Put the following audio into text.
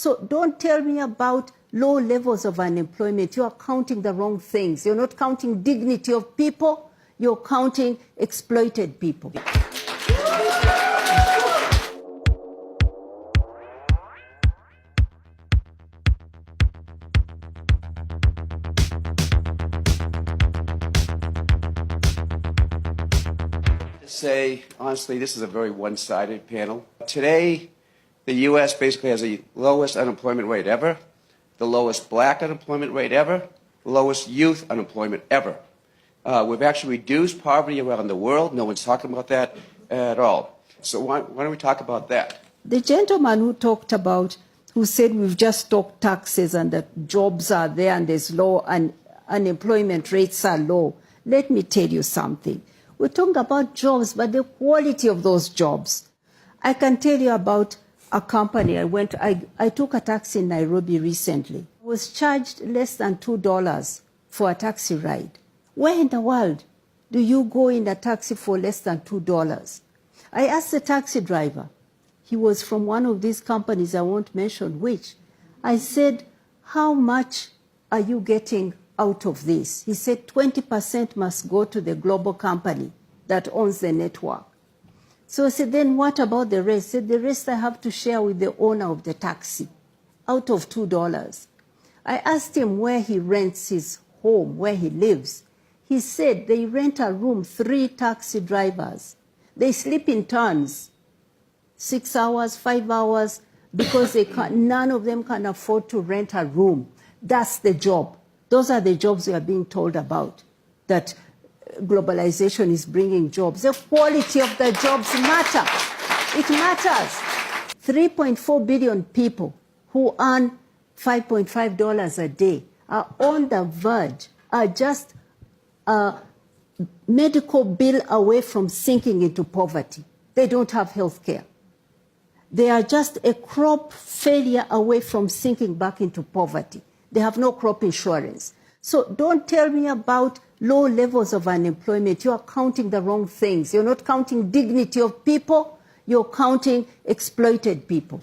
So don't tell me about low levels of unemployment. You are counting the wrong things. You're not counting dignity of people. You're counting exploited people. Say, honestly, this is a very one-sided panel. Today, the U.S. basically has the lowest unemployment rate ever, the lowest black unemployment rate ever, the lowest youth unemployment ever. We've actually reduced poverty around the world. No one's talking about that at all. So why don't we talk about that? The gentleman who said we've just stopped taxes and that jobs are there and there's low and unemployment rates are low. Let me tell you something. We're talking about jobs, but the quality of those jobs. I can tell you about a company. I took a taxi in Nairobi recently. I was charged less than $2 for a taxi ride. Where in the world do you go in a taxi for less than $2? I asked the taxi driver. He was from one of these companies, I won't mention which. I said, how much are you getting out of this? He said 20% must go to the global company that owns the network. So I said, then what about the rest? He said, the rest I have to share with the owner of the taxi out of $2. I asked him where he rents his home, where he lives. He said they rent a room, 3 taxi drivers. They sleep in turns, 6 hours, 5 hours, because none of them can afford to rent a room. That's the job. Those are the jobs we are being told about, that globalization is bringing jobs. The quality of the jobs matter. It matters. 3.4 billion people who earn $5.5 a day are on the verge, are just a medical bill away from sinking into poverty. They don't have health care. They are just a crop failure away from sinking back into poverty. They have no crop insurance. So don't tell me about low levels of unemployment. You are counting the wrong things. You're not counting dignity of people. You're counting exploited people.